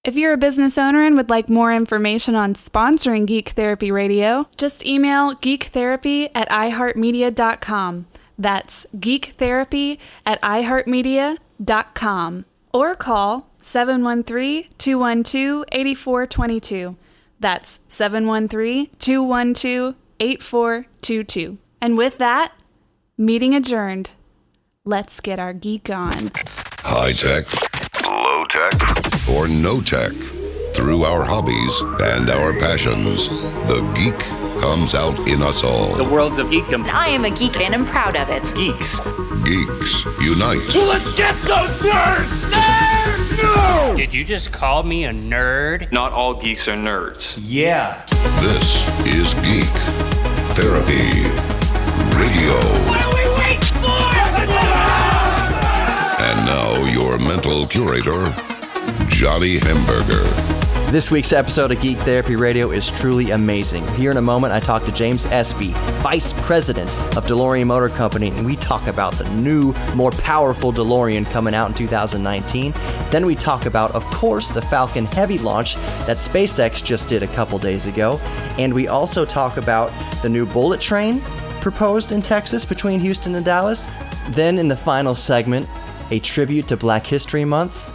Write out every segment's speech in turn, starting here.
If you're a business owner and would like more information on sponsoring Geek Therapy Radio, just email geektherapy@iheartmedia.com. That's geektherapy@iheartmedia.com. Or call 713-212-8422. That's 713-212-8422. And with that, meeting adjourned. Let's get our geek on. High tech, low tech, or no tech. Through our hobbies and our passions, the geek comes out in us all. The world's of geekdom. I am a geek and I'm proud of it. Geeks. Geeks unite. So let's get those nerds! Nerds! No! Did you just call me a nerd? Not all geeks are nerds. Yeah. This is Geek Therapy Radio. What are we waiting for? And now your mental curator, Johnny Hamburger. This week's episode of Geek Therapy Radio is truly amazing. Here in a moment, I talk to James Espey, Vice President of DeLorean Motor Company, and we talk about the new, more powerful DeLorean coming out in 2019. Then we talk about, of course, the Falcon Heavy launch that SpaceX just did a couple days ago. And we also talk about the new bullet train proposed in Texas between Houston and Dallas. Then in the final segment, a tribute to Black History Month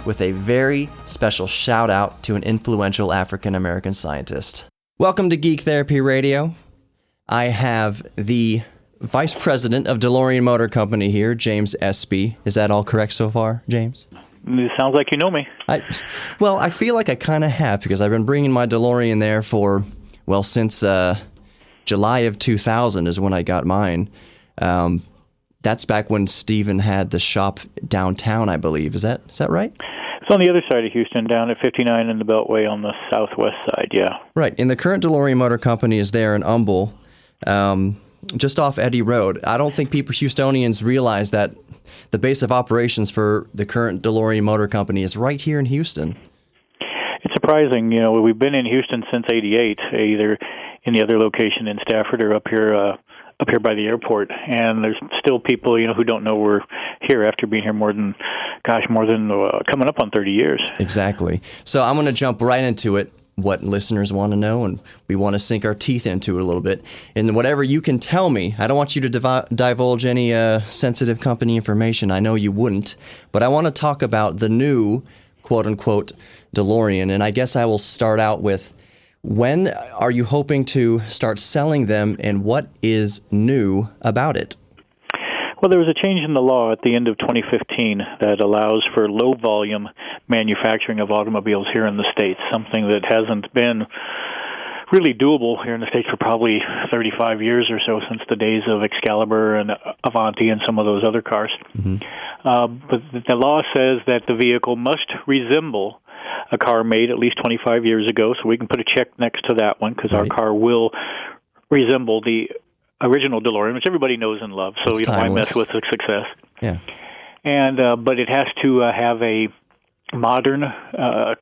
with a very special shout out to an influential African-American scientist. Welcome to Geek Therapy Radio. I have the Vice President of DeLorean Motor Company here, James Espey. Is that all correct so far, James? It sounds like you know me. I feel like I kind of have, because I've been bringing my DeLorean there for, since July of 2000 is when I got mine. That's back when Steven had the shop downtown, I believe. Is that right? It's on the other side of Houston, down at 59 in the Beltway on the southwest side, yeah. Right, and the current DeLorean Motor Company is there in Bulle, just off Eddy Road. I don't think people, Houstonians, realize that the base of operations for the current DeLorean Motor Company is right here in Houston. It's surprising, we've been in Houston since '88, either in the other location in Stafford or up here by the airport, and there's still people, who don't know we're here after being here more than coming up on 30 years. Exactly. So I'm going to jump right into it, what listeners want to know, and we want to sink our teeth into it a little bit. And whatever you can tell me, I don't want you to divulge any sensitive company information. I know you wouldn't, but I want to talk about the new, quote-unquote, DeLorean, and I guess I will start out with, when are you hoping to start selling them, and what is new about it? Well, there was a change in the law at the end of 2015 that allows for low-volume manufacturing of automobiles here in the States, something that hasn't been really doable here in the States for probably 35 years or so, since the days of Excalibur and Avanti and some of those other cars. Mm-hmm. But the law says that the vehicle must resemble a car made at least 25 years ago, so we can put a check next to that one, because our car will resemble the original DeLorean, which everybody knows and loves, so why mess with the success? Yeah. And but it has to have a modern,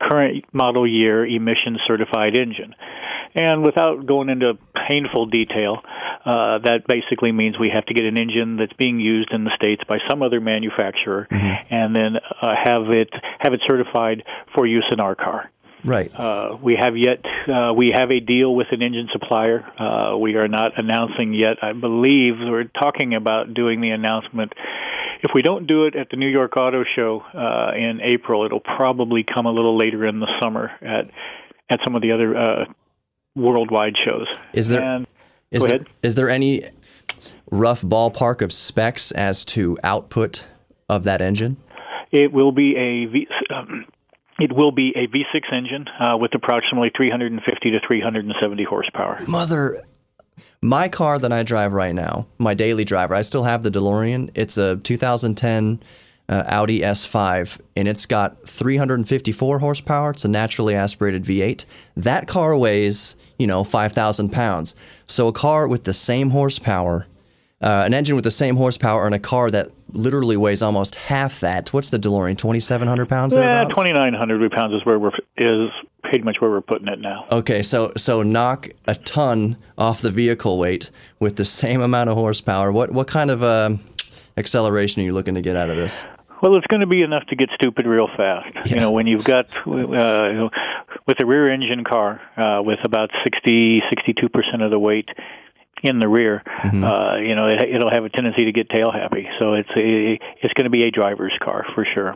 current model year emission-certified engine. And without going into painful detail, that basically means we have to get an engine that's being used in the States by some other manufacturer, mm-hmm. and then have it certified for use in our car. Right. We have a deal with an engine supplier. We are not announcing yet. I believe we're talking about doing the announcement. If we don't do it at the New York Auto Show in April, it'll probably come a little later in the summer at some of the other worldwide shows. Is there any rough ballpark of specs as to output of that engine? It will be a V6 engine with approximately 350 to 370 horsepower. My car that I drive right now, my daily driver, I still have the DeLorean. It's a 2010 Audi S5, and it's got 354 horsepower. It's a naturally aspirated V8. That car weighs, 5,000 pounds. So a car with the same horsepower, an engine with the same horsepower, and a car that literally weighs almost half that. What's the DeLorean? 2,700 pounds? Yeah, 2,900 pounds is pretty much where we're putting it now. Okay, so knock a ton off the vehicle weight with the same amount of horsepower. What kind of acceleration are you looking to get out of this? Well, it's going to be enough to get stupid real fast. Yeah. You know, when you've got with a rear engine car with about 62% of the weight in the rear, you know, it'll have a tendency to get tail happy. So it's going to be a driver's car for sure.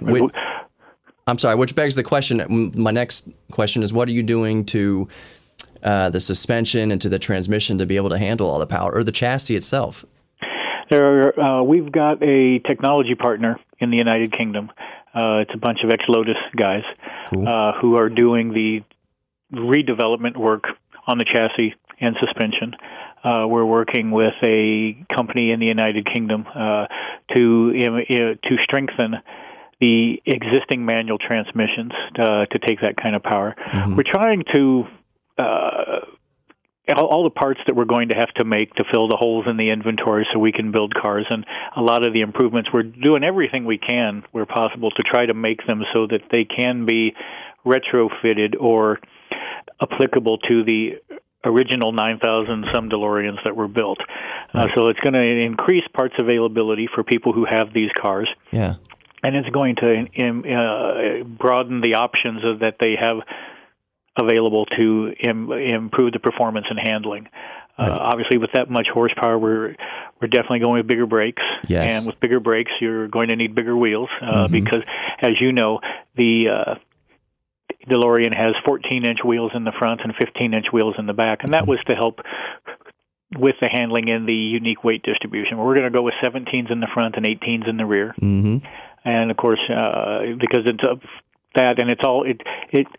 I'm sorry, which begs the question. My next question is, what are you doing to the suspension and to the transmission to be able to handle all the power, or the chassis itself? We've got a technology partner in the United Kingdom. It's a bunch of ex-Lotus guys who are doing the redevelopment work on the chassis and suspension. We're working with a company in the United Kingdom to strengthen the existing manual transmissions to take that kind of power. We're trying to all the parts that we're going to have to make to fill the holes in the inventory so we can build cars, and a lot of the improvements, we're doing everything we can where possible to try to make them so that they can be retrofitted or applicable to the original 9,000 some DeLoreans that were built. So it's going to increase parts availability for people who have these cars. Yeah. And it's going to broaden the options that they have available to improve the performance and handling. Obviously, with that much horsepower, we're definitely going with bigger brakes. Yes. And with bigger brakes, you're going to need bigger wheels because, as you know, the DeLorean has 14-inch wheels in the front and 15-inch wheels in the back, and that was to help with the handling and the unique weight distribution. We're going to go with 17s in the front and 18s in the rear. And of course, because it's that, and it's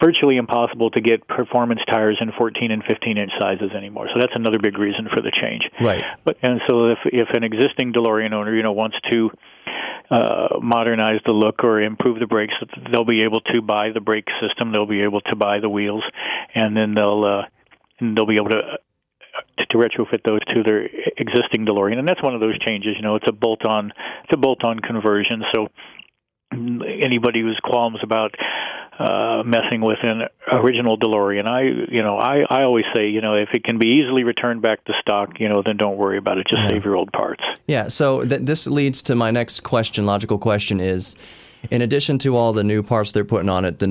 virtually impossible to get performance tires in 14 and 15-inch sizes anymore. So that's another big reason for the change. Right. And so if an existing DeLorean owner, you know, wants to modernize the look or improve the brakes, they'll be able to buy the brake system, they'll be able to buy the wheels, and then they'll be able to retrofit those to their existing DeLorean. And that's one of those changes. You know, it's a bolt-on conversion. So anybody who's qualms about messing with an original DeLorean, I always say, you know, if it can be easily returned back to stock, you know, then don't worry about it. Just save your old parts. Yeah. So this leads to my next question. Logical question is, in addition to all the new parts they're putting on it,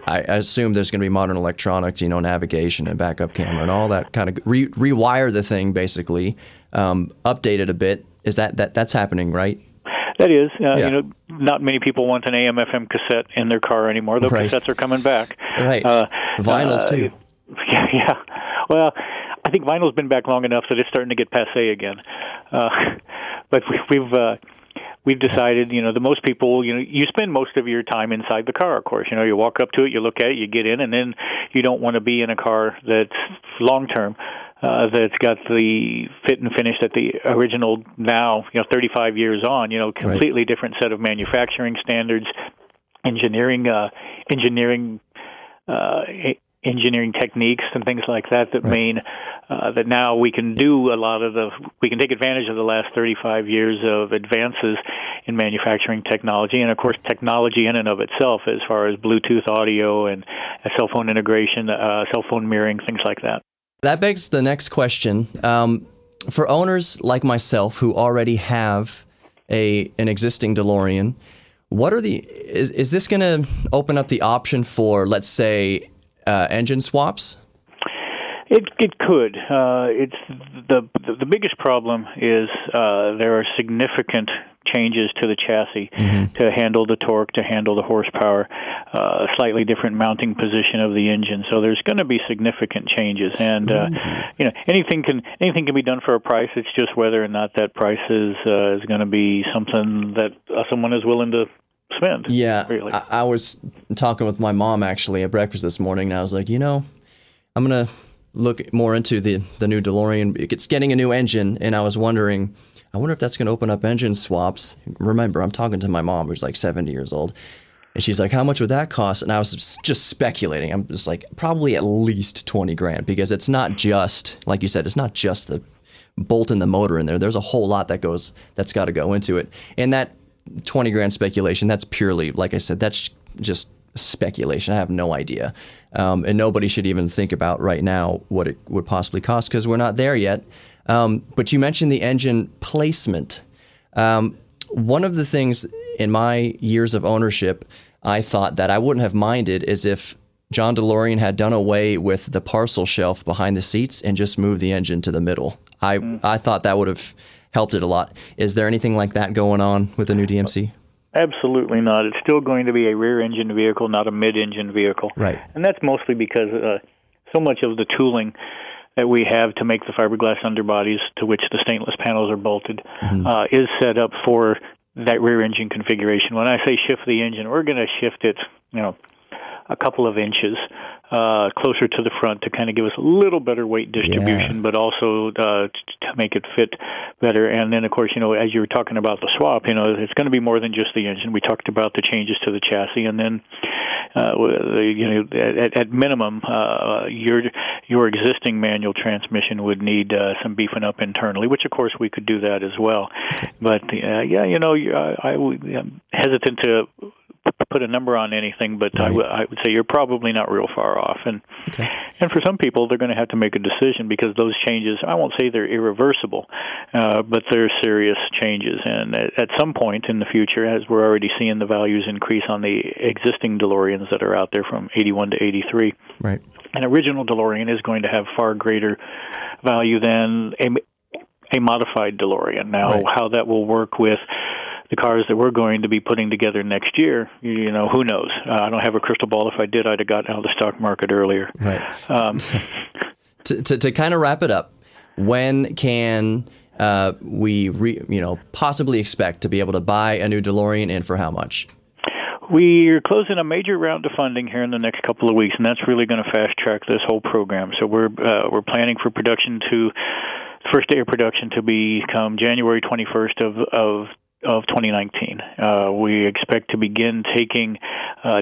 I assume there's going to be modern electronics, you know, navigation and backup camera and all that kind of rewire the thing basically, update it a bit. Is that's happening, right? That is. You know, not many people want an AM/FM cassette in their car anymore, though cassettes are coming back. Right. Vinyls, too. Yeah. Well, I think vinyl's been back long enough that it's starting to get passé again. But we've decided, you know, the most people, you know, you spend most of your time inside the car, of course. You know, you walk up to it, you look at it, you get in, and then you don't want to be in a car that's long-term. That's got the fit and finish that the original now, you know, 35 years on, you know, completely different set of manufacturing standards, engineering techniques and things like that mean that now we can do we can take advantage of the last 35 years of advances in manufacturing technology, and of course technology in and of itself as far as Bluetooth audio and cell phone integration, cell phone mirroring, things like that. That begs the next question. For owners like myself who already have an existing DeLorean, is this going to open up the option for, let's say, engine swaps? It could. It's the biggest problem is there are significant changes to the chassis to handle the torque, to handle the horsepower, slightly different mounting position of the engine. So there's going to be significant changes, and you know, anything can be done for a price. It's just whether or not that price is going to be something that someone is willing to spend. Yeah, really. I was talking with my mom actually at breakfast this morning, and I was like, you know, I'm gonna look more into the new DeLorean. It's getting a new engine, and I was wondering, I wonder if that's going to open up engine swaps. Remember, I'm talking to my mom, who's like 70 years old, and she's like, how much would that cost? And I was just speculating. I'm just like, probably at least $20,000, because it's not just, like you said, it's not just the bolt in the motor in there. There's a whole lot that's got to go into it. And that $20,000 speculation, that's purely, like I said, that's just speculation. I have no idea. And nobody should even think about right now what it would possibly cost, because we're not there yet. But you mentioned the engine placement. One of the things in my years of ownership, I thought that I wouldn't have minded is if John DeLorean had done away with the parcel shelf behind the seats and just moved the engine to the middle. I thought that would have helped it a lot. Is there anything like that going on with the new DMC? Absolutely not. It's still going to be a rear-engine vehicle, not a mid-engine vehicle. Right. And that's mostly because so much of the tooling that we have to make the fiberglass underbodies to which the stainless panels are bolted is set up for that rear-engine configuration. When I say shift the engine, we're going to shift it, a couple of inches closer to the front to kind of give us a little better weight distribution, but also to make it fit better. And then, of course, as you were talking about the swap, it's going to be more than just the engine. We talked about the changes to the chassis, and then at minimum, your existing manual transmission would need some beefing up internally, which of course we could do that as well. But I would hesitant to put a number on anything, but I would say you're probably not real far off. And for some people, they're going to have to make a decision because those changes, I won't say they're irreversible, but they're serious changes. And at some point in the future, as we're already seeing the values increase on the existing DeLoreans that are out there from 81 to 83, right, an original DeLorean is going to have far greater value than a modified DeLorean. Now, how that will work with the cars that we're going to be putting together next year, who knows? I don't have a crystal ball. If I did, I'd have gotten out of the stock market earlier. Right. To kind of wrap it up, when can we possibly expect to be able to buy a new DeLorean, and for how much? We're closing a major round of funding here in the next couple of weeks, and that's really going to fast track this whole program. So we're planning for first day of production to become January 21st of 2019. We expect to begin taking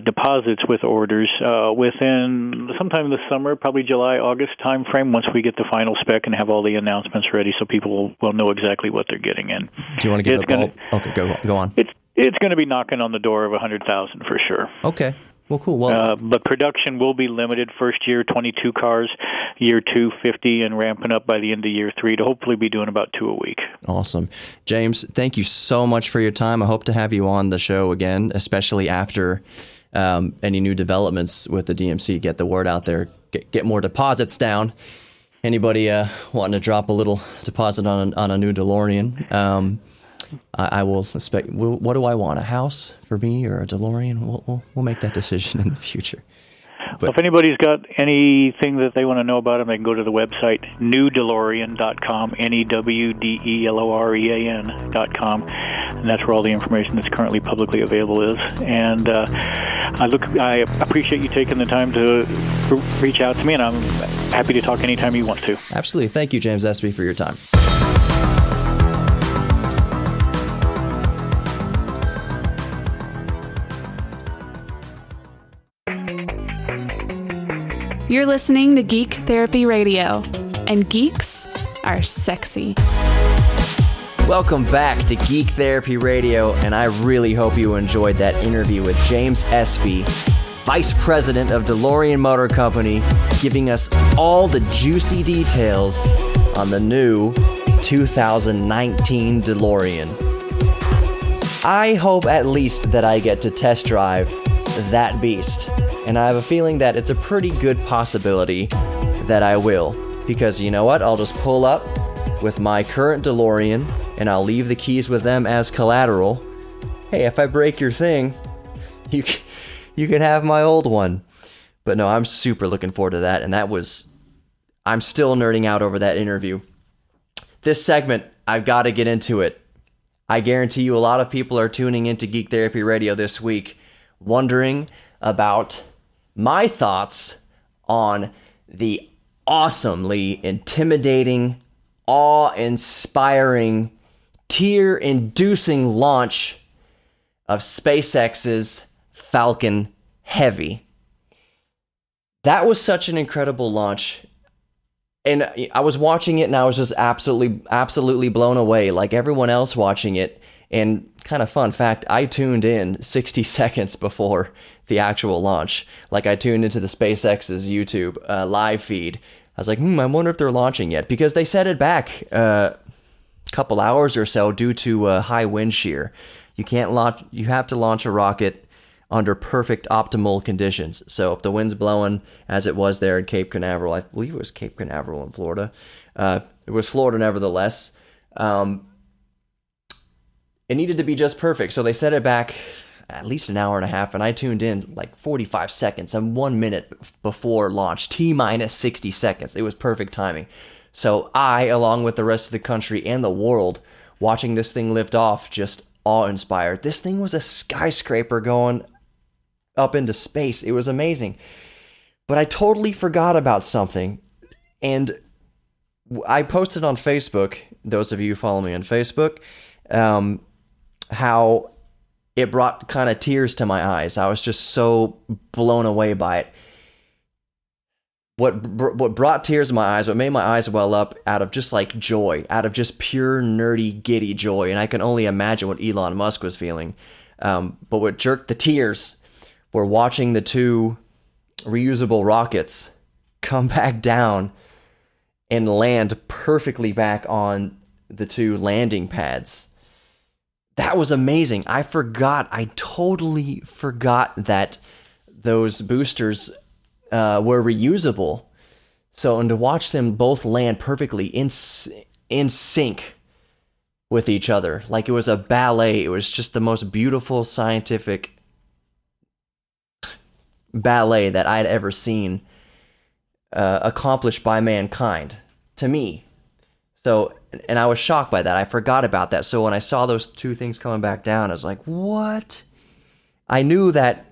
deposits with orders within sometime this summer, probably July, August timeframe, once we get the final spec and have all the announcements ready so people will know exactly what they're getting in. Do you want to give Okay, go on. It's going to be knocking on the door of 100,000 for sure. Okay. Well, cool. Well, but production will be limited. First year, 22 cars. Year 2, 50, and ramping up by the end of year 3 to hopefully be doing about 2 a week. Awesome. James, thank you so much for your time. I hope to have you on the show again, especially after any new developments with the DMC. Get the word out there. Get more deposits down. Anybody wanting to drop a little deposit on a new DeLorean? I will suspect. What do I want? A house for me or a DeLorean? We'll make that decision in the future. But if anybody's got anything that they want to know about them, they can go to the website newdelorean.com, NEWDELOREAN.com, and that's where all the information that's currently publicly available is. And I appreciate you taking the time to reach out to me, and I'm happy to talk anytime you want to. Absolutely. Thank you, James Espey, for your time. You're listening to Geek Therapy Radio, and geeks are sexy. Welcome back to Geek Therapy Radio, and I really hope you enjoyed that interview with James Espey, Vice President of DeLorean Motor Company, giving us all the juicy details on the new 2019 DeLorean. I hope at least that I get to test drive that beast. And I have a feeling that it's a pretty good possibility that I will. Because you know what? I'll just pull up with my current DeLorean and I'll leave the keys with them as collateral. Hey, if I break your thing, you can have my old one. But no, I'm super looking forward to that. And I'm still nerding out over that interview. This segment, I've got to get into it. I guarantee you a lot of people are tuning into Geek Therapy Radio this week, wondering about my thoughts on the awesomely intimidating, awe-inspiring, tear-inducing launch of SpaceX's Falcon Heavy. That was such an incredible launch. And I was watching it and I was just absolutely blown away, like everyone else watching it. And kind of fun fact, I tuned in 60 seconds before the actual launch. Like I tuned into the SpaceX's YouTube live feed. I was like, I wonder if they're launching yet. Because they set it back a couple hours or so due to high wind shear. You have to launch a rocket under perfect optimal conditions. So if the wind's blowing, as it was there in Cape Canaveral, I believe it was Cape Canaveral in Florida. It was Florida nevertheless. It needed to be just perfect. So they set it back at least an hour and a half, and I tuned in like 45 seconds and 1 minute before launch, T-minus 60 seconds. It was perfect timing. So I, along with the rest of the country and the world, watching this thing lift off, just awe-inspired. This thing was a skyscraper going up into space. It was amazing. But I totally forgot about something, and I posted on Facebook, those of you who follow me on Facebook, how it brought kind of tears to my eyes. I was just so blown away by it. What brought tears to my eyes, what made my eyes well up out of just like joy, out of just pure nerdy, giddy joy, and I can only imagine what Elon Musk was feeling. But what jerked the tears were watching the two reusable rockets come back down and land perfectly back on the two landing pads. That was amazing. I totally forgot that those boosters were reusable. So, and to watch them both land perfectly in sync with each other, like it was a ballet. It was just the most beautiful scientific ballet that I'd ever seen accomplished by mankind, to me. So, and I was shocked by that. I forgot about that. So when I saw those two things coming back down, I was like, what? I knew that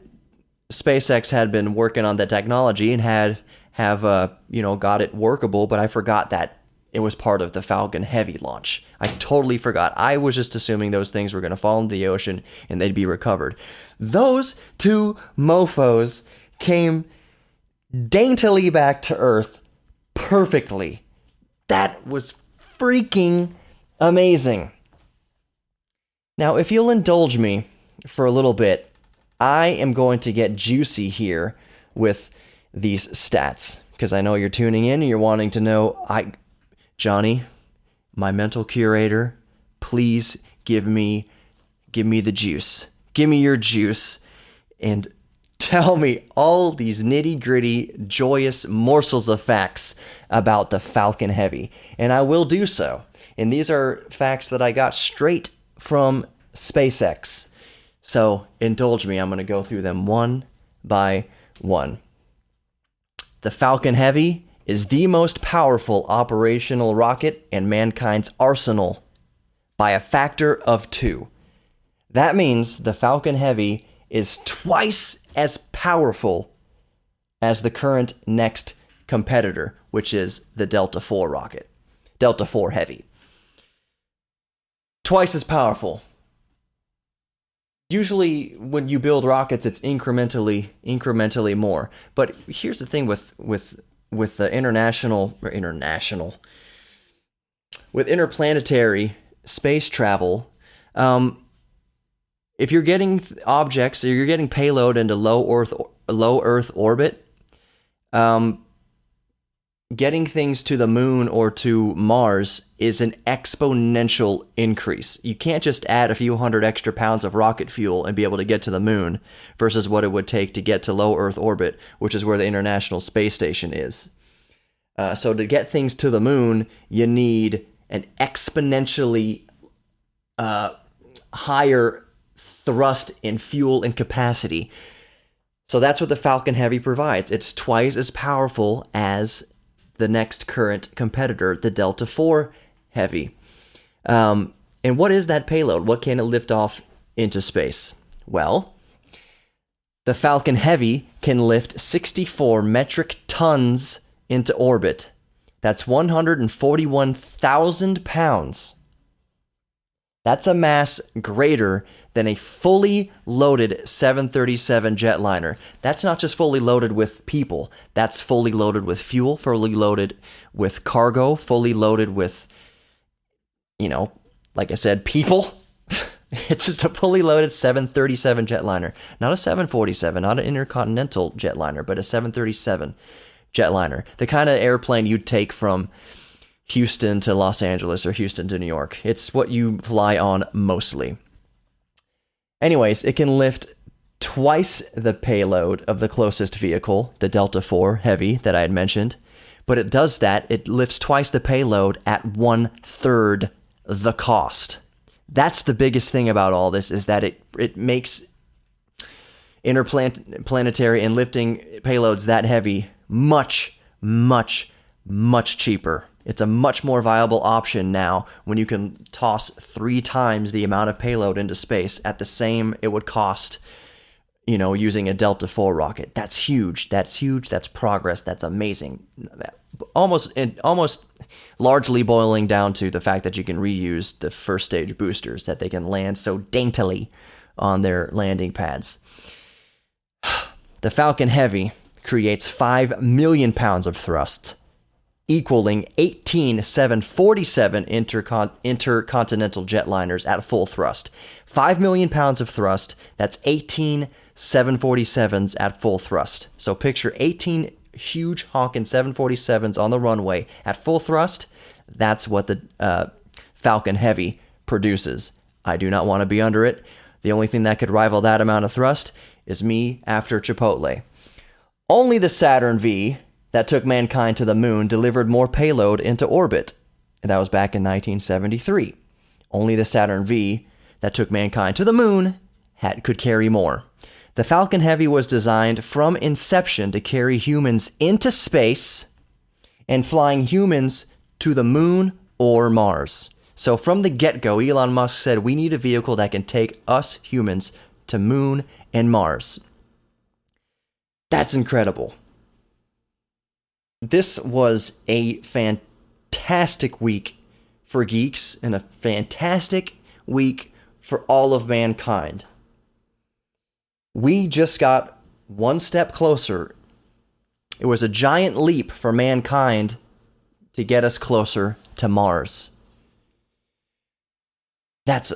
SpaceX had been working on the technology and have got it workable, but I forgot that it was part of the Falcon Heavy launch. I totally forgot. I was just assuming those things were going to fall into the ocean and they'd be recovered. Those two mofos came daintily back to Earth perfectly. That was freaking amazing. Now, if you'll indulge me for a little bit, I am going to get juicy here with these stats, because I know you're tuning in and you're wanting to know, Johnny, my mental curator, please give me the juice. Give me your juice and tell me all these nitty-gritty, joyous morsels of facts about the Falcon Heavy. And I will do so. And these are facts that I got straight from SpaceX. So indulge me, I'm going to go through them one by one. The Falcon Heavy is the most powerful operational rocket in mankind's arsenal by a factor of 2. That means the Falcon Heavy is twice as powerful as the current next competitor, which is the Delta IV rocket. Delta IV Heavy. Twice as powerful. Usually when you build rockets, it's incrementally more. But here's the thing with the with interplanetary space travel, if you're getting objects, or you're getting payload into low Earth orbit, getting things to the moon or to Mars is an exponential increase. You can't just add a few hundred extra pounds of rocket fuel and be able to get to the moon versus what it would take to get to low Earth orbit, which is where the International Space Station is. So to get things to the moon, you need an exponentially higher thrust in fuel and capacity. So that's what the Falcon Heavy provides. It's twice as powerful as the next current competitor, the Delta IV Heavy. And what is that payload? What can it lift off into space? Well, the Falcon Heavy can lift 64 metric tons into orbit. That's 141,000 pounds. That's a mass greater than a fully loaded 737 jetliner. That's not just fully loaded with people. That's fully loaded with fuel, fully loaded with cargo, fully loaded with, like I said, people. It's just a fully loaded 737 jetliner. Not a 747, not an intercontinental jetliner, but a 737 jetliner. The kind of airplane you'd take from Houston to Los Angeles or Houston to New York. It's what you fly on mostly. Anyways, it can lift twice the payload of the closest vehicle, the Delta IV Heavy that I had mentioned. But it does that. It lifts twice the payload at 1/3 the cost. That's the biggest thing about all this, is that it makes interplanetary and lifting payloads that heavy much, much, much cheaper. It's a much more viable option now when you can toss 3 times the amount of payload into space at the same it would cost, using a Delta IV rocket. That's huge. That's huge. That's progress. That's amazing. Almost largely boiling down to the fact that you can reuse the first stage boosters, that they can land so daintily on their landing pads. The Falcon Heavy creates 5 million pounds of thrust, equaling 18 747 intercontinental jetliners at full thrust. 5 million pounds of thrust, that's 18 747s at full thrust. So picture 18 huge honking 747s on the runway at full thrust. That's what the Falcon Heavy produces. I do not want to be under it. The only thing that could rival that amount of thrust is me after Chipotle. Only the Saturn V that took mankind to the moon delivered more payload into orbit. And that was back in 1973. Only the Saturn V that took mankind to the moon could carry more. The Falcon Heavy was designed from inception to carry humans into space and flying humans to the moon or Mars. So from the get-go, Elon Musk said, we need a vehicle that can take us humans to moon and Mars. That's incredible. This was a fantastic week for geeks and a fantastic week for all of mankind. We just got one step closer. It was a giant leap for mankind to get us closer to Mars. It's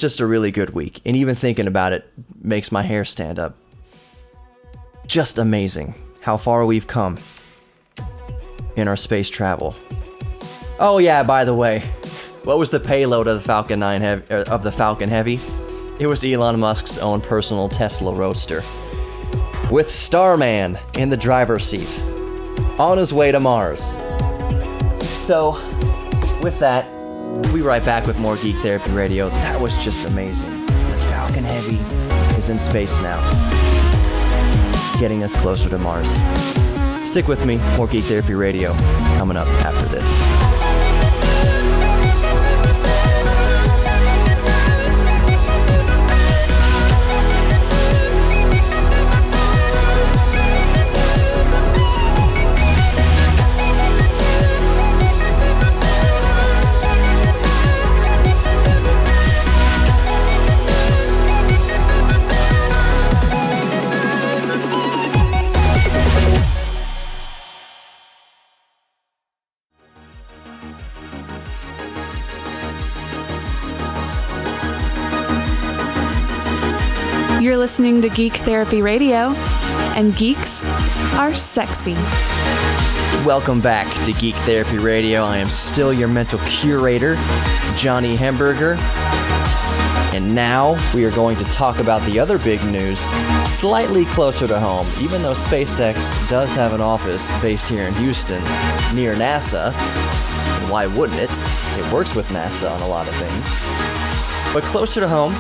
just a really good week. And even thinking about it makes my hair stand up. Just amazing how far we've come in our space travel. Oh yeah, by the way, what was the payload of the Falcon 9 of the Falcon Heavy? It was Elon Musk's own personal Tesla Roadster, with Starman in the driver's seat, on his way to Mars. So, with that, we'll be right back with more Geek Therapy Radio. That was just amazing. The Falcon Heavy is in space now, getting us closer to Mars. Stick with me, more Geek Therapy Radio coming up after this. You're listening to Geek Therapy Radio, and geeks are sexy. Welcome back to Geek Therapy Radio. I am still your mental curator, Johnny Hamburger. And now we are going to talk about the other big news, slightly closer to home. Even though SpaceX does have an office based here in Houston, near NASA, and why wouldn't it? It works with NASA on a lot of things. But closer to home,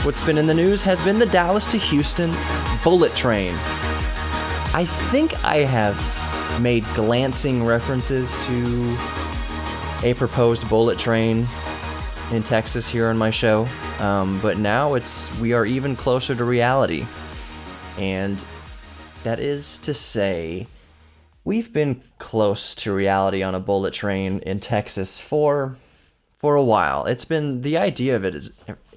what's been in the news has been the Dallas to Houston bullet train. I think I have made glancing references to a proposed bullet train in Texas here on my show, but now we are even closer to reality. And that is to say, we've been close to reality on a bullet train in Texas for a while. It's been, the idea of it is,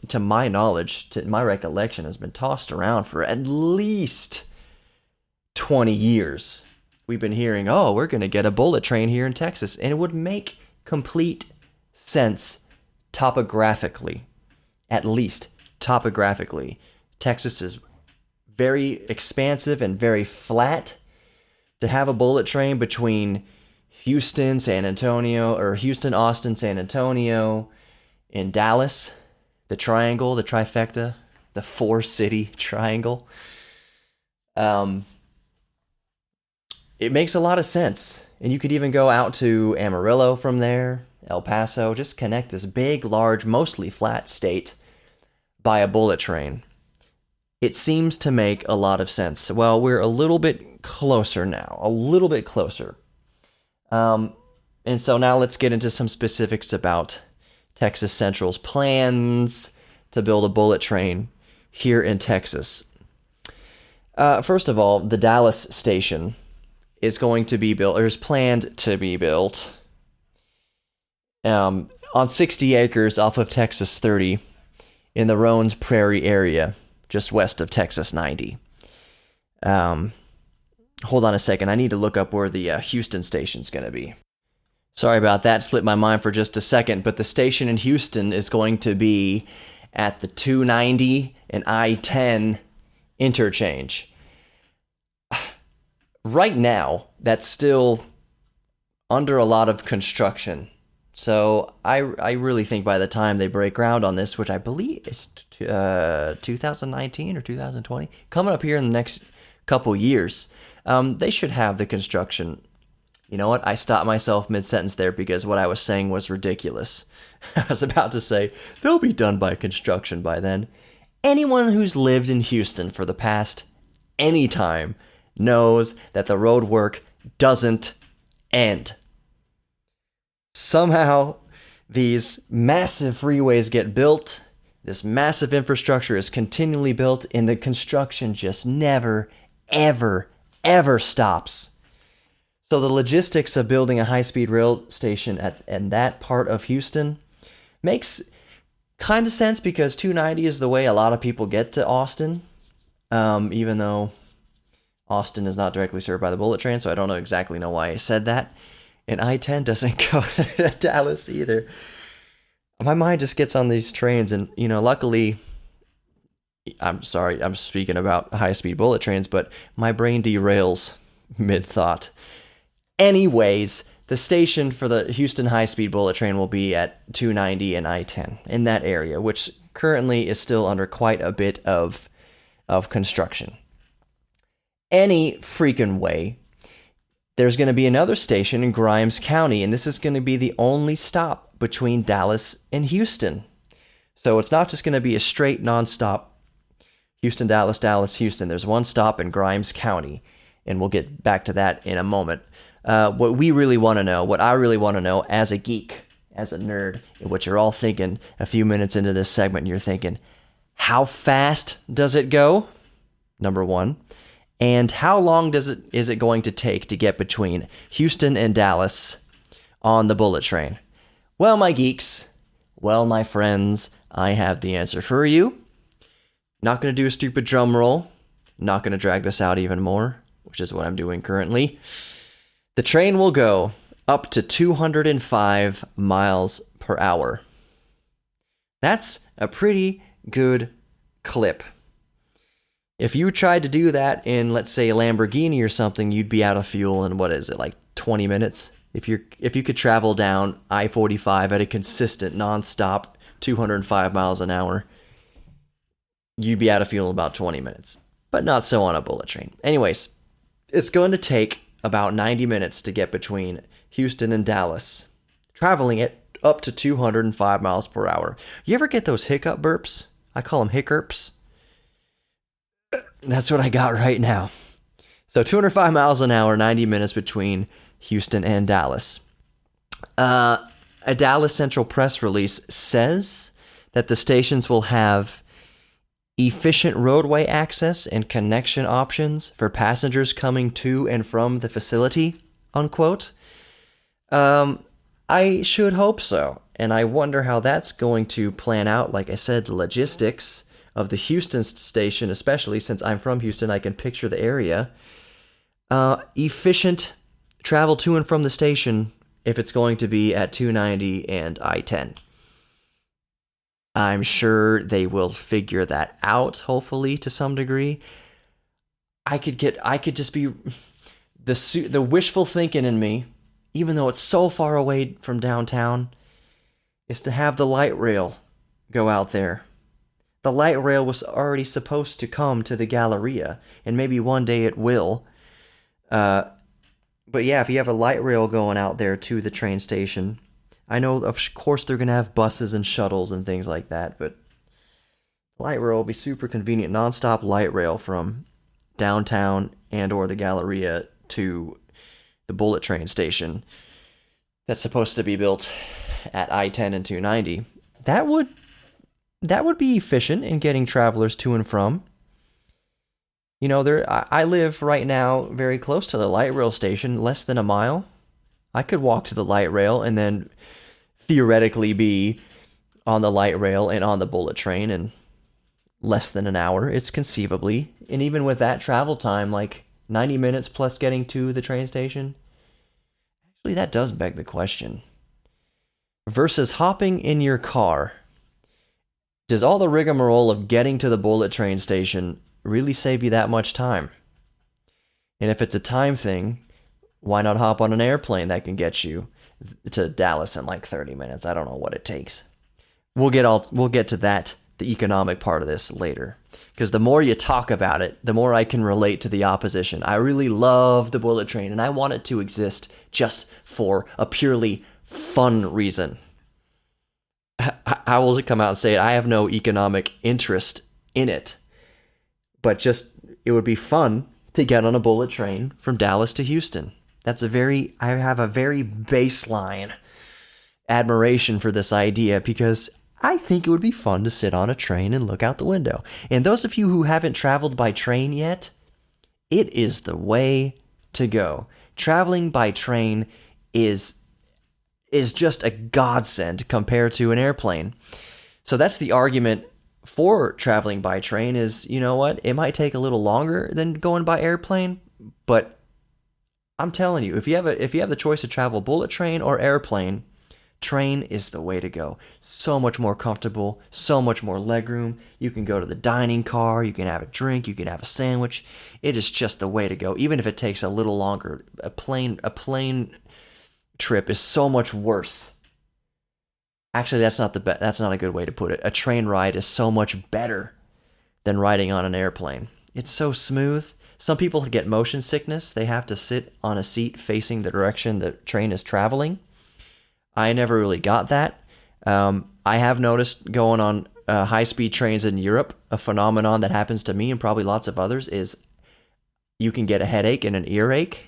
to my knowledge, to my recollection, has been tossed around for at least 20 years. We've been hearing, oh, we're going to get a bullet train here in Texas, and it would make complete sense topographically, at least topographically. Texas is very expansive and very flat. To have a bullet train between Houston, San Antonio, or Houston, Austin, San Antonio, and Dallas, the triangle, the trifecta, the 4-city triangle. It makes a lot of sense. And you could even go out to Amarillo from there, El Paso, just connect this big, large, mostly flat state by a bullet train. It seems to make a lot of sense. Well, we're a little bit closer now, a little bit closer. And so now let's get into some specifics about Texas Central's plans to build a bullet train here in Texas. First of all, the Dallas station is going to be built, or is planned to be built, on 60 acres off of Texas 30 in the Roans Prairie area, just west of Texas 90. Hold on a second. I need to look up where the Houston station's going to be. Sorry about that. Slipped my mind for just a second, but the station in Houston is going to be at the 290 and I-10 interchange. Right now, that's still under a lot of construction. So I really think by the time they break ground on this, which I believe is 2019 or 2020, coming up here in the next couple years, they should have the construction. You know what? I stopped myself mid-sentence there because what I was saying was ridiculous. I was about to say, they'll be done by construction by then. Anyone who's lived in Houston for the past any time knows that the road work doesn't end. Somehow, these massive freeways get built, this massive infrastructure is continually built, and the construction just never, ever, ever stops. So the logistics of building a high-speed rail station in that part of Houston makes kind of sense because 290 is the way a lot of people get to Austin, even though Austin is not directly served by the bullet train, so I don't exactly know why I said that. And I-10 doesn't go to Dallas either. My mind just gets on these trains, and, you know, luckily, I'm sorry, I'm speaking about high-speed bullet trains, but my brain derails mid-thought. Anyways, the station for the Houston high-speed bullet train will be at 290 and I-10 in that area, which currently is still under quite a bit of construction. Any freaking way, there's going to be another station in Grimes County, and this is going to be the only stop between Dallas and Houston. So it's not just going to be a straight nonstop Houston, Dallas, Dallas, Houston. There's one stop in Grimes County, and we'll get back to that in a moment. What we really want to know, what I really want to know as a geek, as a nerd, and what you're all thinking a few minutes into this segment, you're thinking, how fast does it go? Number one. And how long is it going to take to get between Houston and Dallas on the bullet train? Well, my geeks, well, my friends, I have the answer for you. Not going to do a stupid drum roll. Not going to drag this out even more, which is what I'm doing currently. The train will go up to 205 miles per hour. That's a pretty good clip. If you tried to do that in, let's say, a Lamborghini or something, you'd be out of fuel in, what is it, like 20 minutes? If you could travel down I-45 at a consistent, non-stop 205 miles an hour, you'd be out of fuel in about 20 minutes. But not so on a bullet train. Anyways, it's going to take about 90 minutes to get between Houston and Dallas, traveling at up to 205 miles per hour. You ever get those hiccup burps? I call them hiccups. That's what I got right now. So 205 miles an hour, 90 minutes between Houston and Dallas. A Dallas Central press release says that the stations will have efficient roadway access and connection options for passengers coming to and from the facility, unquote. I should hope so. And I wonder how that's going to plan out. Like I said, the logistics of the Houston station, especially since I'm from Houston, I can picture the area. Efficient travel to and from the station if it's going to be at 290 and I-10. I'm sure they will figure that out, hopefully, to some degree. I could just be the wishful thinking in me, even though it's so far away from downtown, is to have the light rail go out there. The light rail was already supposed to come to the Galleria, and maybe one day it will. But yeah, if you have a light rail going out there to the train station, I know, of course, they're going to have buses and shuttles and things like that, but light rail will be super convenient. Non-stop light rail from downtown and or the Galleria to the Bulle train station that's supposed to be built at I-10 and 290. That would be efficient in getting travelers to and from. You know, I live right now very close to the light rail station, less than a mile. I could walk to the light rail and then theoretically be on the light rail and on the bullet train in less than an hour. It's conceivably. And even with that travel time, like 90 minutes plus getting to the train station, actually that does beg the question. Versus hopping in your car, does all the rigmarole of getting to the bullet train station really save you that much time? And if it's a time thing, why not hop on an airplane that can get you to Dallas in like 30 minutes? I don't know what it takes. We'll get to that, the economic part of this later. Because the more you talk about it, the more I can relate to the opposition. I really love the bullet train, and I want it to exist just for a purely fun reason. I will come out and say it. I have no economic interest in it. But just, it would be fun to get on a bullet train from Dallas to Houston. I have a very baseline admiration for this idea because I think it would be fun to sit on a train and look out the window. And those of you who haven't traveled by train yet, it is the way to go. Traveling by train is just a godsend compared to an airplane. So that's the argument for traveling by train is, you know what, it might take a little longer than going by airplane, but I'm telling you, if you have the choice to travel bullet train or airplane, train is the way to go. So much more comfortable, so much more legroom. You can go to the dining car, you can have a drink, you can have a sandwich. It is just the way to go, even if it takes a little longer. A plane trip is so much worse. Actually, that's not a good way to put it. A train ride is so much better than riding on an airplane. It's so smooth. Some people get motion sickness. They have to sit on a seat facing the direction the train is traveling. I never really got that. I have noticed going on high-speed trains in Europe, a phenomenon that happens to me and probably lots of others is you can get a headache and an earache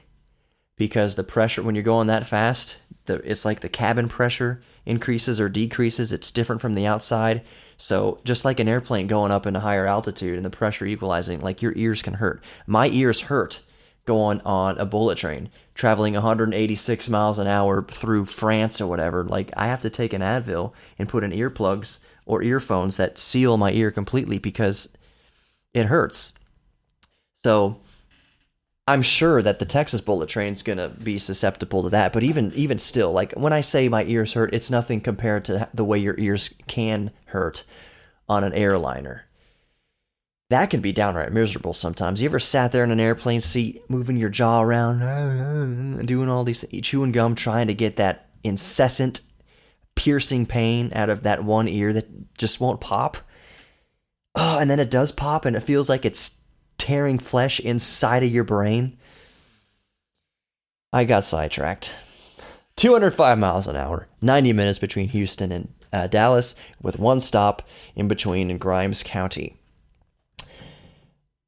because the pressure, when you're going that fast, it's like the cabin pressure increases or decreases. It's different from the outside. So just like an airplane going up in a higher altitude and the pressure equalizing, like your ears can hurt. My ears hurt going on a bullet train, traveling 186 miles an hour through France or whatever. Like I have to take an Advil and put in earplugs or earphones that seal my ear completely because it hurts. So I'm sure that the Texas bullet train's going to be susceptible to that. But even still, like when I say my ears hurt, it's nothing compared to the way your ears can hurt on an airliner. That can be downright miserable sometimes. You ever sat there in an airplane seat, moving your jaw around, doing all these, chewing gum, trying to get that incessant, piercing pain out of that one ear that just won't pop? Oh, and then it does pop and it feels like it's tearing flesh inside of your brain. I got sidetracked. 205 miles an hour, 90 minutes between Houston and Dallas, with one stop in between in Grimes County.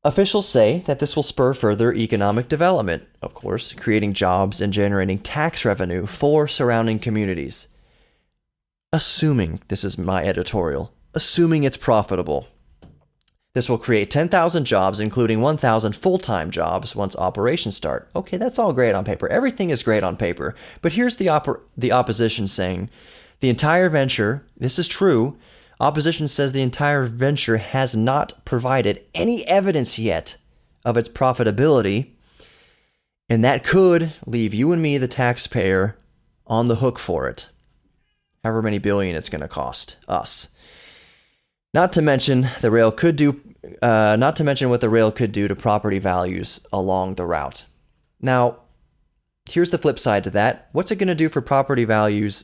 Officials say that this will spur further economic development, of course, creating jobs and generating tax revenue for surrounding communities. Assuming, this is my editorial, assuming it's profitable. This will create 10,000 jobs, including 1,000 full-time jobs once operations start. Okay, that's all great on paper. Everything is great on paper. But here's the opposition saying, the entire venture, this is true, opposition says the entire venture has not provided any evidence yet of its profitability, and that could leave you and me, the taxpayer, on the hook for it. However many billion it's going to cost us. Not to mention what the rail could do to property values along the route. Now, here's the flip side to that. What's it going to do for property values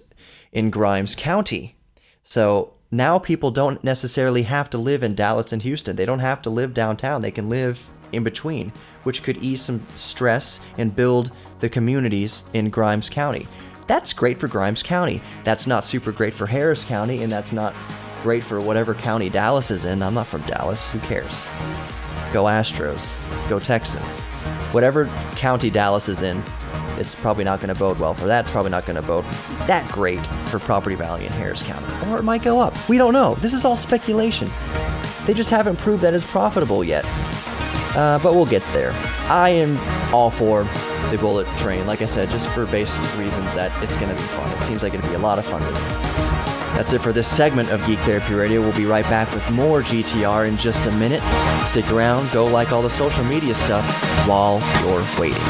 in Grimes County? So, now people don't necessarily have to live in Dallas and Houston. They don't have to live downtown. They can live in between, which could ease some stress and build the communities in Grimes County. That's great for Grimes County. That's not super great for Harris County, and that's not great for whatever county Dallas is in. I'm not from Dallas. Who cares? Go Astros. Go Texans. Whatever county Dallas is in, it's probably not going to bode well for that. It's probably not going to bode that great for property value in Harris County. Or it might go up. We don't know. This is all speculation. They just haven't proved that it's profitable yet. But we'll get there. I am all for the bullet train, like I said, just for basic reasons that it's going to be fun. It seems like it'll be a lot of fun to me. That's it for this segment of Geek Therapy Radio. We'll be right back with more GTR in just a minute. Stick around, go like all the social media stuff while you're waiting.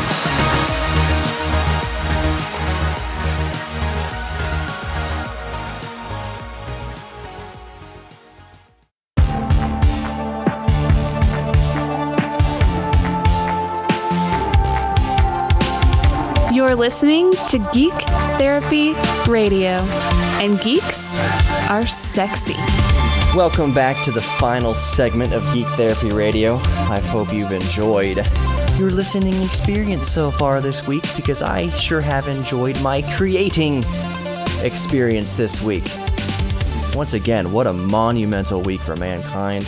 You're listening to Geek Therapy Radio, and geeks are sexy. Welcome back to the final segment of Geek Therapy Radio. I hope you've enjoyed your listening experience so far this week, because I sure have enjoyed my creating experience this week. Once again, what a monumental week for mankind.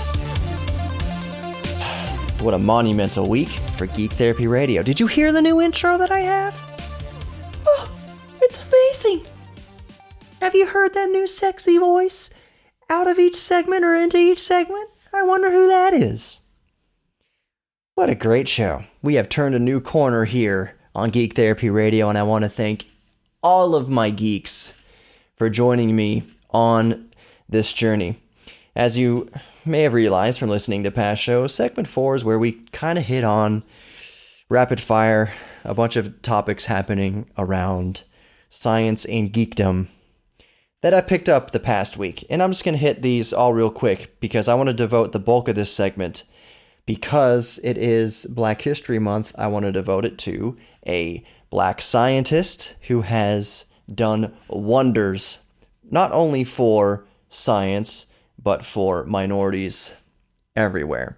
What a monumental week for Geek Therapy Radio. Did you hear the new intro that I have? Oh, it's amazing. Have you heard that new sexy voice out of each segment or into each segment? I wonder who that is. What a great show. We have turned a new corner here on Geek Therapy Radio, and I want to thank all of my geeks for joining me on this journey. As you may have realized from listening to past shows, segment 4 is where we kind of hit on rapid fire, a bunch of topics happening around science and geekdom that I picked up the past week. And I'm just going to hit these all real quick because I want to devote the bulk of this segment, because it is Black History Month. I want to devote it to a black scientist who has done wonders, not only for science, but for minorities everywhere.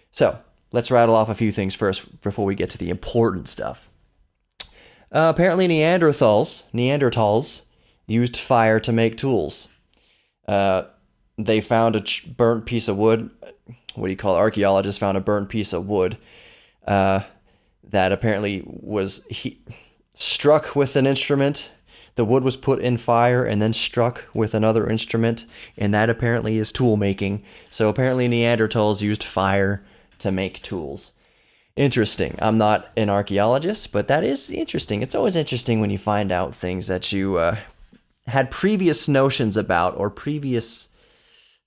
So, let's rattle off a few things first before we get to the important stuff. Apparently Neanderthals used fire to make tools. They found a burnt piece of wood. What do you call it? Archaeologists found a burnt piece of wood that apparently was struck with an instrument. The wood was put in fire and then struck with another instrument, and that apparently is tool making. So apparently Neanderthals used fire to make tools. Interesting. I'm not an archaeologist, but that is interesting. It's always interesting when you find out things that you had previous notions about, or previous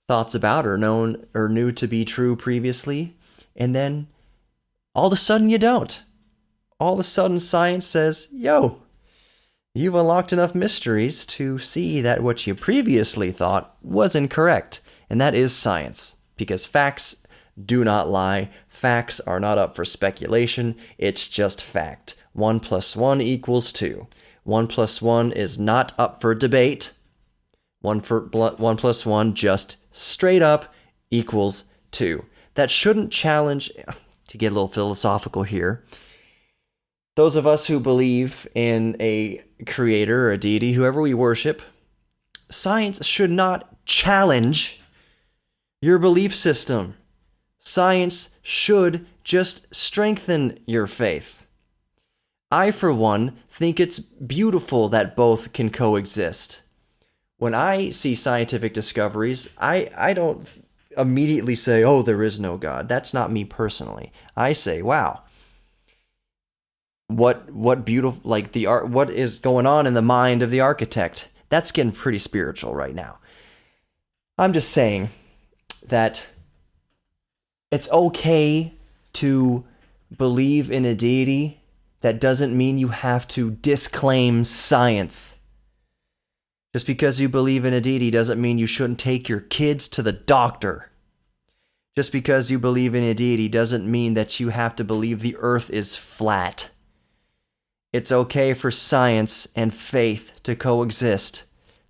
thoughts about, or knew to be true previously, and then all of a sudden you don't. All of a sudden science says, yo, you've unlocked enough mysteries to see that what you previously thought was incorrect. And that is science, because facts do not lie. Facts are not up for speculation. It's just fact. 1 + 1 = 2. 1 + 1 is not up for debate. 1 + 1 just straight up equals 2. That shouldn't challenge, to get a little philosophical here, those of us who believe in a creator or a deity, whoever we worship. Science should not challenge your belief system. Science should just strengthen your faith. I, for one, think it's beautiful that both can coexist. When I see scientific discoveries, I don't immediately say, oh, there is no God. That's not me personally. I say, wow, what beautiful, like the art, what is going on in the mind of the architect? That's getting pretty spiritual right now. I'm just saying that it's okay to believe in a deity. That doesn't mean you have to disclaim science. Just because you believe in a deity doesn't mean you shouldn't take your kids to the doctor. Just because you believe in a deity doesn't mean that you have to believe the earth is flat. It's okay for science and faith to coexist.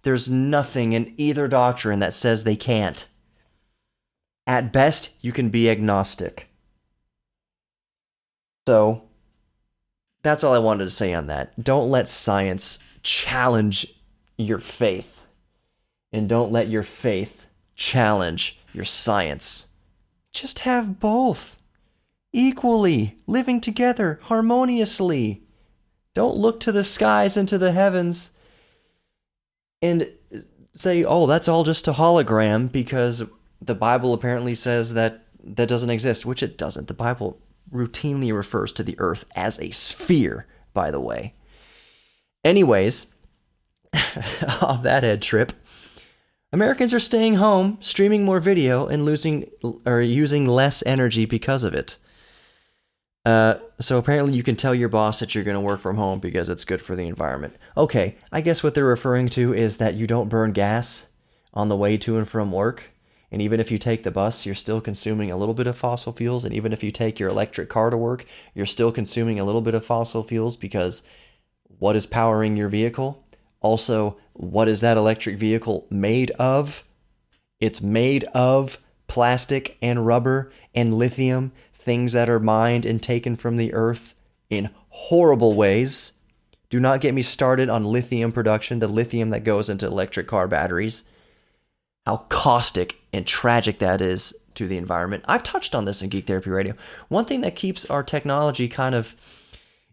There's nothing in either doctrine that says they can't. At best, you can be agnostic. So, that's all I wanted to say on that. Don't let science challenge your faith. And don't let your faith challenge your science. Just have both. Equally, living together, harmoniously. Don't look to the skies and to the heavens and say, oh, that's all just a hologram because the Bible apparently says that doesn't exist, which it doesn't. The Bible routinely refers to the earth as a sphere, by the way. Anyways, off that head trip, Americans are staying home, streaming more video, and using less energy because of it. So apparently you can tell your boss that you're going to work from home because it's good for the environment. Okay, I guess what they're referring to is that you don't burn gas on the way to and from work. And even if you take the bus, you're still consuming a little bit of fossil fuels. And even if you take your electric car to work, you're still consuming a little bit of fossil fuels because what is powering your vehicle? Also, what is that electric vehicle made of? It's made of plastic and rubber and lithium, things that are mined and taken from the earth in horrible ways. Do not get me started on lithium production, the lithium that goes into electric car batteries. How caustic and tragic that is to the environment. I've touched on this in Geek Therapy Radio. One thing that keeps our technology kind of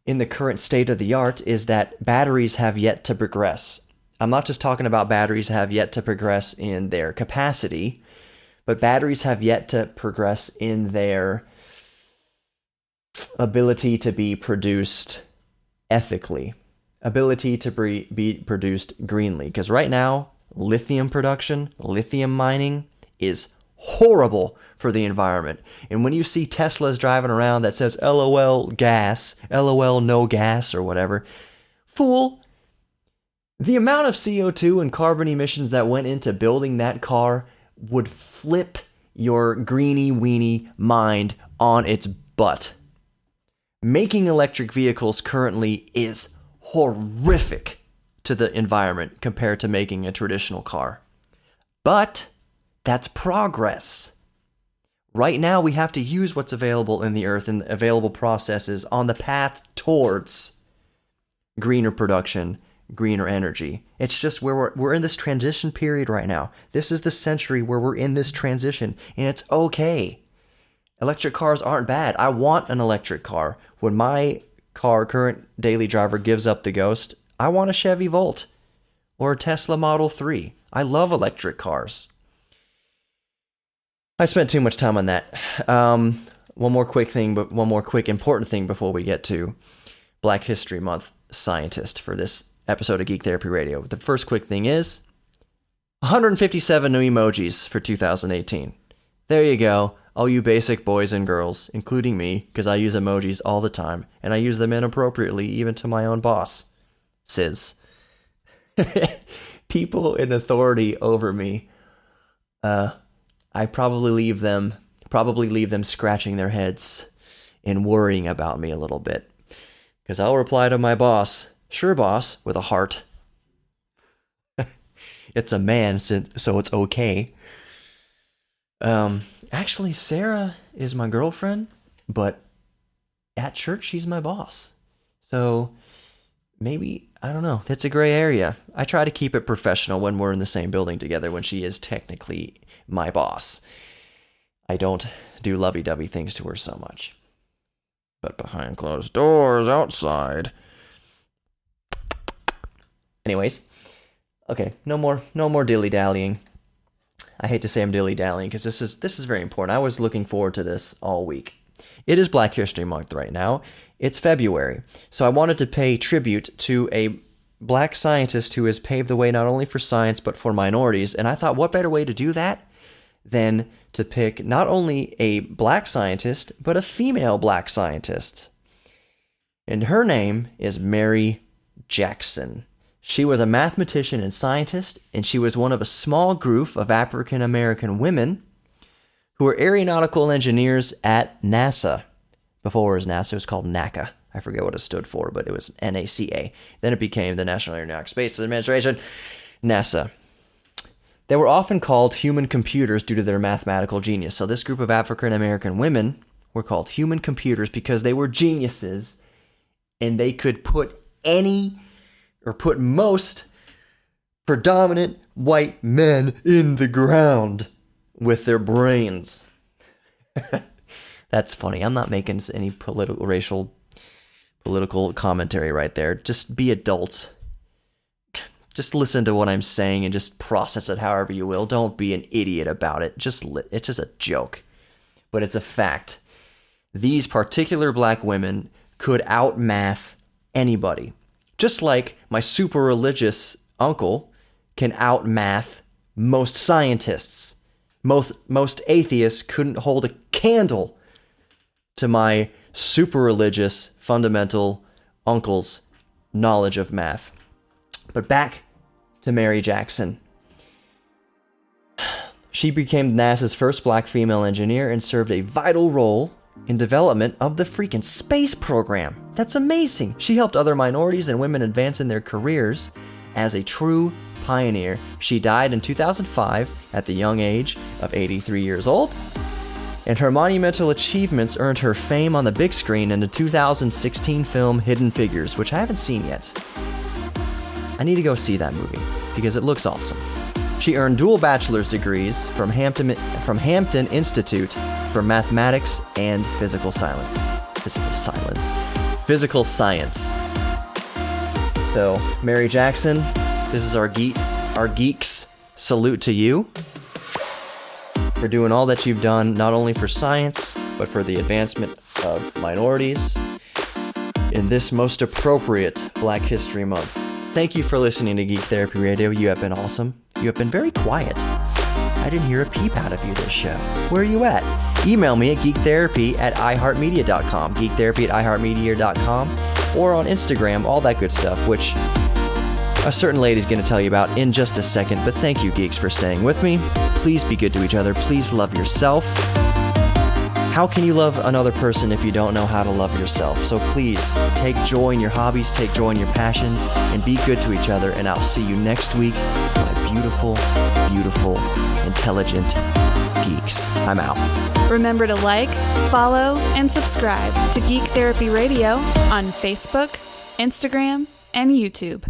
in the current state of the art is that batteries have yet to progress. I'm not just talking about batteries have yet to progress in their capacity, but batteries have yet to progress in their ability to be produced ethically, ability to be produced greenly. Because right now, lithium production, lithium mining is horrible for the environment. And when you see Teslas driving around that says LOL gas, LOL no gas or whatever, fool, the amount of CO2 and carbon emissions that went into building that car would flip your greeny weeny mind on its butt. Making electric vehicles currently is horrific to the environment compared to making a traditional car. But that's progress. Right now, we have to use what's available in the earth and available processes on the path towards greener production, greener energy. It's just where we're in this transition period right now. This is the century where we're in this transition, and it's okay. Electric cars aren't bad. I want an electric car. When my current daily driver, gives up the ghost, I want a Chevy Volt or a Tesla Model 3. I love electric cars. I spent too much time on that. One more quick important thing before we get to Black History Month scientist for this episode of Geek Therapy Radio. The first quick thing is 157 new emojis for 2018. There you go. All you basic boys and girls, including me, because I use emojis all the time, and I use them inappropriately, even to my own boss. Sis. People in authority over me, I probably leave them scratching their heads and worrying about me a little bit. Because I'll reply to my boss, sure boss, with a heart. It's a man, so it's okay. Actually, Sarah is my girlfriend, but at church, she's my boss. So maybe, I don't know, that's a gray area. I try to keep it professional when we're in the same building together when she is technically my boss. I don't do lovey-dovey things to her so much. But behind closed doors, outside. Anyways, okay, no more dilly-dallying. I hate to say I'm dilly-dallying because this is very important. I was looking forward to this all week. It is Black History Month right now. It's February. So I wanted to pay tribute to a black scientist who has paved the way not only for science but for minorities. And I thought, what better way to do that than to pick not only a black scientist, but a female black scientist. And her name is Mary Jackson. She was a mathematician and scientist, and she was one of a small group of African American women who were aeronautical engineers at NASA. Before it was NASA, it was called NACA. I forget what it stood for, but it was NACA. Then it became the National Aeronautics Space Administration. NASA. They were often called human computers due to their mathematical genius. So this group of African American women were called human computers because they were geniuses and they could put most predominant white men in the ground with their brains. That's funny. I'm not making any political commentary right there. Just be adults. Just listen to what I'm saying and just process it however you will. Don't be an idiot about it. It's just a joke. But it's a fact. These particular black women could outmath anybody. Just like my super religious uncle can outmath most scientists. Most atheists couldn't hold a candle to my super religious fundamental uncle's knowledge of math. But back to Mary Jackson. She became NASA's first black female engineer and served a vital role in development of the freaking space program. That's amazing. She helped other minorities and women advance in their careers as a true pioneer. She died in 2005 at the young age of 83 years old, and her monumental achievements earned her fame on the big screen in the 2016 film Hidden Figures, which I haven't seen yet. I need to go see that movie because it looks awesome. She earned dual bachelor's degrees from Hampton Institute for Mathematics and Physical Science. So, Mary Jackson, this is our geeks salute to you for doing all that you've done, not only for science, but for the advancement of minorities in this most appropriate Black History Month. Thank you for listening to Geek Therapy Radio. You have been awesome. You have been very quiet. I didn't hear a peep out of you this show. Where are you at? Email me at geektherapy@iheartmedia.com, geektherapy@iheartmedia.com, or on Instagram, all that good stuff, which a certain lady's going to tell you about in just a second. But thank you, geeks, for staying with me. Please be good to each other. Please love yourself. How can you love another person if you don't know how to love yourself? So please, take joy in your hobbies, take joy in your passions, and be good to each other. And I'll see you next week, my beautiful, beautiful, intelligent geeks. I'm out. Remember to like, follow, and subscribe to Geek Therapy Radio on Facebook, Instagram, and YouTube.